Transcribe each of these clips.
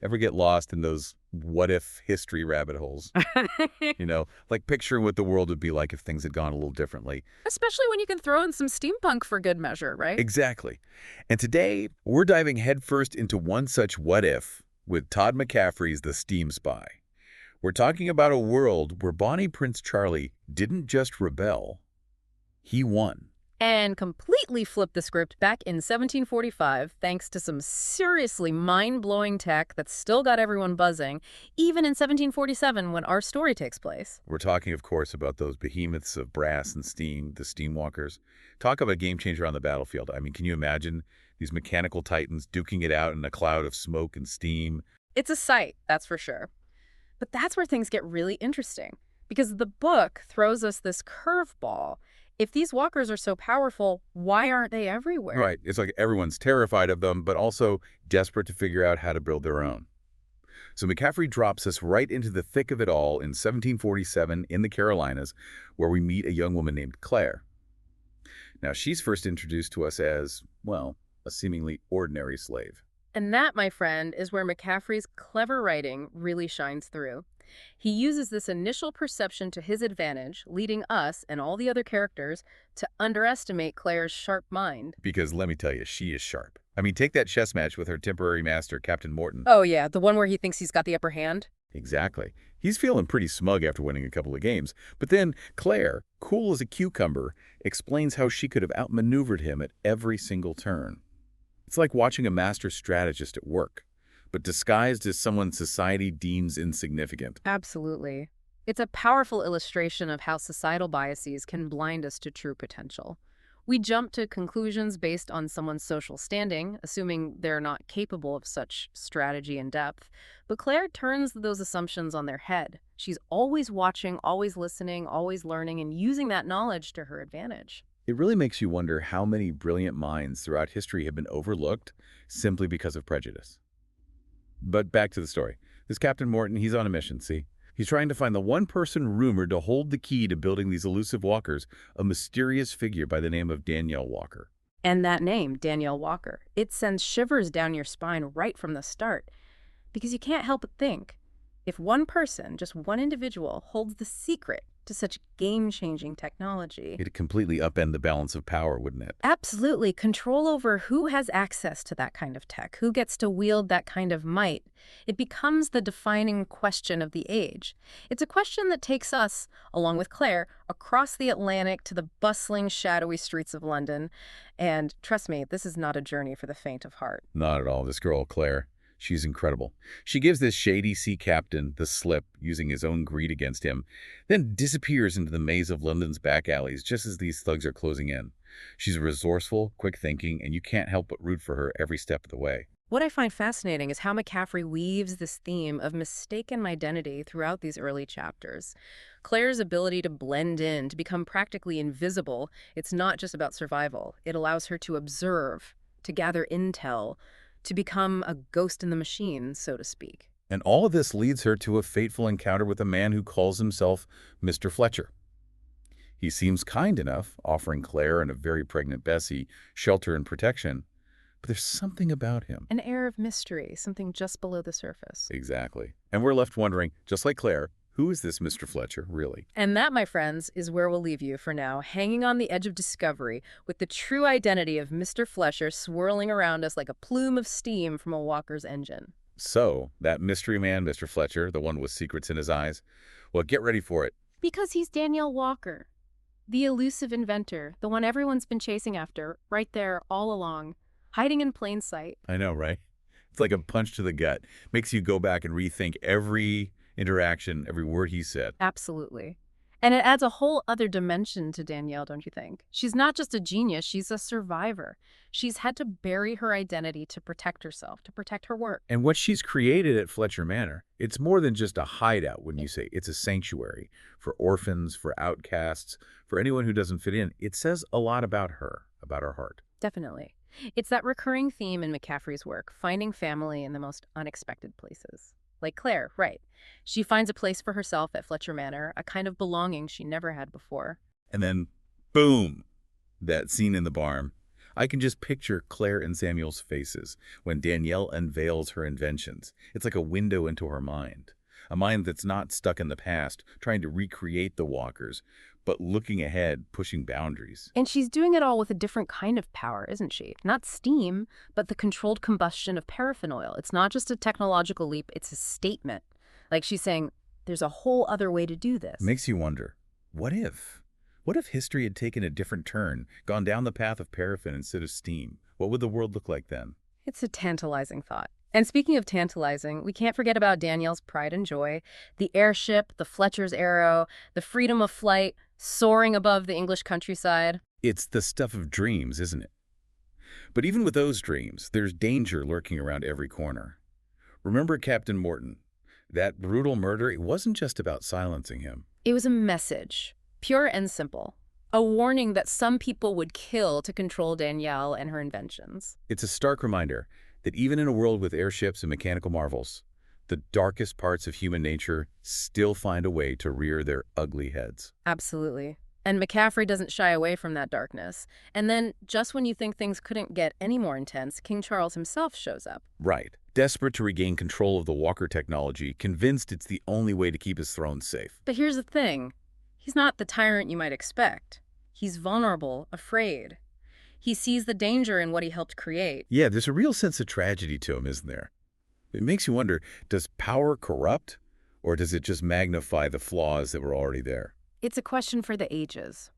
Ever get lost in those what-if history rabbit holes? Like picturing what the world would be like if things had gone a little differently. Especially when you can throw in some steampunk for good measure, right? Exactly. And today, we're diving headfirst into one such what-if with Todd McCaffrey's The Steam Spy. We're talking about a world where Bonnie Prince Charlie didn't just rebel, he won. And completely flipped the script back in 1745 thanks to some seriously mind-blowing tech that still got everyone buzzing, even in 1747 when our story takes place. We're talking, of course, about those behemoths of brass and steam, the steamwalkers. Talk about a game changer on the battlefield. I mean, can you imagine these mechanical titans duking it out in a cloud of smoke and steam? It's a sight, that's for sure. But that's where things get really interesting, because the book throws us this curveball. If these walkers are so powerful, why aren't they everywhere? Right. It's like everyone's terrified of them, but also desperate to figure out how to build their own. So McCaffrey drops us right into the thick of it all in 1747 in the Carolinas, where we meet a young woman named Claire. Now, she's first introduced to us as, well, a seemingly ordinary slave. And that, my friend, is where McCaffrey's clever writing really shines through. He uses this initial perception to his advantage, leading us and all the other characters to underestimate Claire's sharp mind. Because let me tell you, she is sharp. I mean, take that chess match with her temporary master, Captain Morton. Oh yeah, the one where he thinks he's got the upper hand? Exactly. He's feeling pretty smug after winning a couple of games. But then Claire, cool as a cucumber, explains how she could have outmaneuvered him at every single turn. It's like watching a master strategist at work, but disguised as someone society deems insignificant. Absolutely. It's a powerful illustration of how societal biases can blind us to true potential. We jump to conclusions based on someone's social standing, assuming they're not capable of such strategy and depth. But Claire turns those assumptions on their head. She's always watching, always listening, always learning, and using that knowledge to her advantage. It really makes you wonder how many brilliant minds throughout history have been overlooked simply because of prejudice. But back to the story. This Captain Morton, he's on a mission, see? He's trying to find the one person rumored to hold the key to building these elusive walkers, a mysterious figure by the name of Danielle Walker. And that name, Danielle Walker, it sends shivers down your spine right from the start. Because you can't help but think, if one person, just one individual, holds the secret to such game-changing technology. It'd completely upend the balance of power, wouldn't it? Absolutely. Control over who has access to that kind of tech, who gets to wield that kind of might. It becomes the defining question of the age. It's a question that takes us, along with Claire, across the Atlantic to the bustling, shadowy streets of London. And trust me, this is not a journey for the faint of heart. Not at all. This girl, Claire, she's incredible. She gives this shady sea captain the slip, using his own greed against him, then disappears into the maze of London's back alleys just as these thugs are closing in. She's resourceful, quick-thinking, and you can't help but root for her every step of the way. What I find fascinating is how McCaffrey weaves this theme of mistaken identity throughout these early chapters. Claire's ability to blend in, to become practically invisible, it's not just about survival. It allows her to observe, to gather intel, to become a ghost in the machine, so to speak. And all of this leads her to a fateful encounter with a man who calls himself Mr. Fletcher. He seems kind enough, offering Claire and a very pregnant Bessie shelter and protection, but there's something about him. An air of mystery, something just below the surface. Exactly. And we're left wondering, just like Claire, who is this Mr. Fletcher, really? And that, my friends, is where we'll leave you for now, hanging on the edge of discovery, with the true identity of Mr. Fletcher swirling around us like a plume of steam from a walker's engine. So, that mystery man, Mr. Fletcher, the one with secrets in his eyes, well, get ready for it. Because he's Danielle Walker, the elusive inventor, the one everyone's been chasing after, right there all along, hiding in plain sight. I know, right? It's like a punch to the gut. Makes you go back and rethink every interaction, every word he said. Absolutely. And it adds a whole other dimension to Danielle, don't you think? She's not just a genius, she's a survivor. She's had to bury her identity to protect herself, to protect her work. And what she's created at Fletcher Manor, it's more than just a hideout, wouldn't you say? It's a sanctuary for orphans, for outcasts, for anyone who doesn't fit in. It says a lot about her heart. Definitely. It's that recurring theme in McCaffrey's work, finding family in the most unexpected places. Like Claire, right. She finds a place for herself at Fletcher Manor, a kind of belonging she never had before. And then, boom, that scene in the barn. I can just picture Claire and Samuel's faces when Danielle unveils her inventions. It's like a window into her mind. A mind that's not stuck in the past, trying to recreate the walkers, but looking ahead, pushing boundaries. And she's doing it all with a different kind of power, isn't she? Not steam, but the controlled combustion of paraffin oil. It's not just a technological leap, it's a statement. Like she's saying, there's a whole other way to do this. Makes you wonder, what if? What if history had taken a different turn, gone down the path of paraffin instead of steam? What would the world look like then? It's a tantalizing thought. And speaking of tantalizing, we can't forget about Danielle's pride and joy. The airship, the Fletcher's arrow, the freedom of flight, soaring above the English countryside. It's the stuff of dreams, isn't it? But even with those dreams, there's danger lurking around every corner. Remember Captain Morton? That brutal murder, it wasn't just about silencing him. It was a message, pure and simple. A warning that some people would kill to control Danielle and her inventions. It's a stark reminder that even in a world with airships and mechanical marvels, the darkest parts of human nature still find a way to rear their ugly heads. Absolutely. And McCaffrey doesn't shy away from that darkness. And then, just when you think things couldn't get any more intense, King Charles himself shows up. Right. Desperate to regain control of the Walker technology, convinced it's the only way to keep his throne safe. But here's the thing. He's not the tyrant you might expect. He's vulnerable, afraid. He sees the danger in what he helped create. Yeah, there's a real sense of tragedy to him, isn't there? It makes you wonder, does power corrupt, or does it just magnify the flaws that were already there? It's a question for the ages.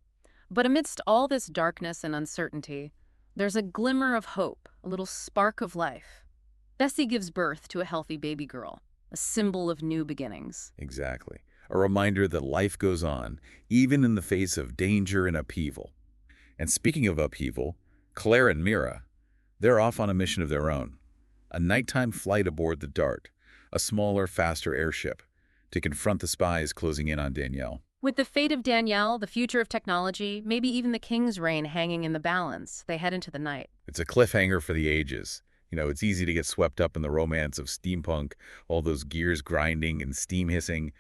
But amidst all this darkness and uncertainty, there's a glimmer of hope, a little spark of life. Bessie gives birth to a healthy baby girl, a symbol of new beginnings. Exactly. A reminder that life goes on, even in the face of danger and upheaval. And speaking of upheaval, Claire and Mira, they're off on a mission of their own. A nighttime flight aboard the Dart, a smaller, faster airship, to confront the spies closing in on Danielle. With the fate of Danielle, the future of technology, maybe even the king's reign hanging in the balance, they head into the night. It's a cliffhanger for the ages. You know, it's easy to get swept up in the romance of steampunk, all those gears grinding and steam hissing.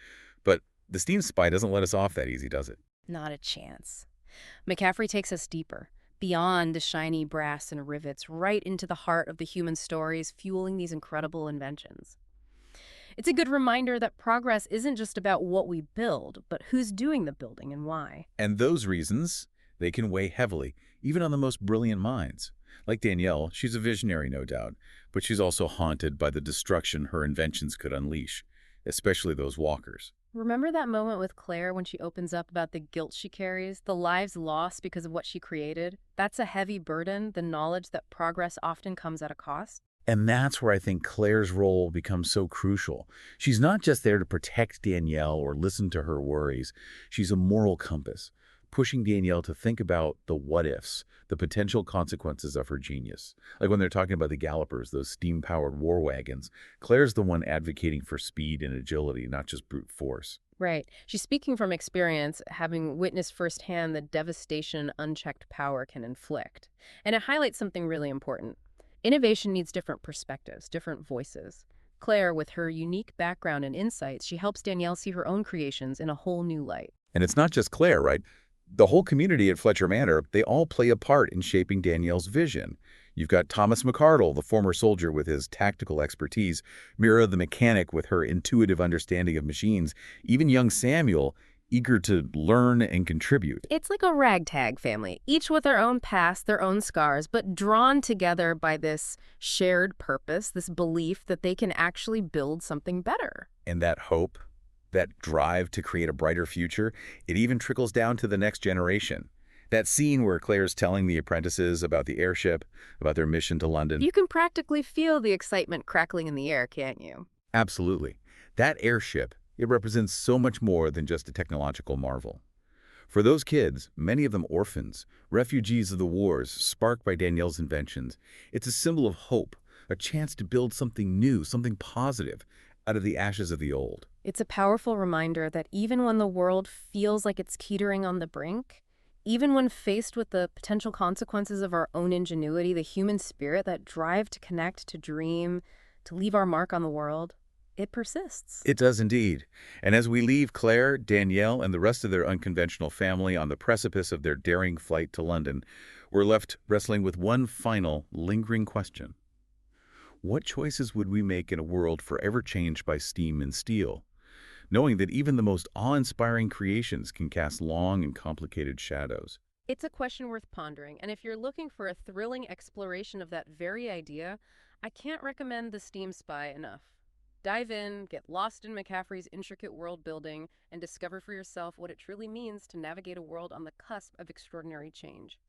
But the Steam Spy doesn't let us off that easy, does it? Not a chance. McCaffrey takes us deeper, beyond the shiny brass and rivets, right into the heart of the human stories fueling these incredible inventions. It's a good reminder that progress isn't just about what we build, but who's doing the building and why. And those reasons, they can weigh heavily, even on the most brilliant minds. Like Danielle, she's a visionary, no doubt, but she's also haunted by the destruction her inventions could unleash, especially those walkers. Remember that moment with Claire when she opens up about the guilt she carries, the lives lost because of what she created? That's a heavy burden, the knowledge that progress often comes at a cost. And that's where I think Claire's role becomes so crucial. She's not just there to protect Danielle or listen to her worries. She's a moral compass, pushing Danielle to think about the what-ifs, the potential consequences of her genius. Like when they're talking about the gallopers, those steam-powered war wagons, Claire's the one advocating for speed and agility, not just brute force. Right. She's speaking from experience, having witnessed firsthand the devastation unchecked power can inflict. And it highlights something really important. Innovation needs different perspectives, different voices. Claire, with her unique background and insights, she helps Danielle see her own creations in a whole new light. And it's not just Claire, right? The whole community at Fletcher Manor, they all play a part in shaping Danielle's vision. You've got Thomas McCardle, the former soldier with his tactical expertise, Mira the mechanic with her intuitive understanding of machines, even young Samuel, eager to learn and contribute. It's like a ragtag family, each with their own past, their own scars, but drawn together by this shared purpose, this belief that they can actually build something better. And that hope, that drive to create a brighter future, it even trickles down to the next generation. That scene where Claire's telling the apprentices about the airship, about their mission to London. You can practically feel the excitement crackling in the air, can't you? Absolutely. That airship, it represents so much more than just a technological marvel. For those kids, many of them orphans, refugees of the wars sparked by Danielle's inventions, it's a symbol of hope, a chance to build something new, something positive, out of the ashes of the old. It's a powerful reminder that even when the world feels like it's teetering on the brink, even when faced with the potential consequences of our own ingenuity, the human spirit, that drive to connect, to dream, to leave our mark on the world, it persists. It does indeed. And as we leave Claire, Danielle, and the rest of their unconventional family on the precipice of their daring flight to London, We're left wrestling with one final, lingering question. What choices would we make in a world forever changed by steam and steel, knowing that even the most awe-inspiring creations can cast long and complicated shadows? It's a question worth pondering, and if you're looking for a thrilling exploration of that very idea, I can't recommend The Steam Spy enough. Dive in, get lost in McCaffrey's intricate world building, and discover for yourself what it truly means to navigate a world on the cusp of extraordinary change.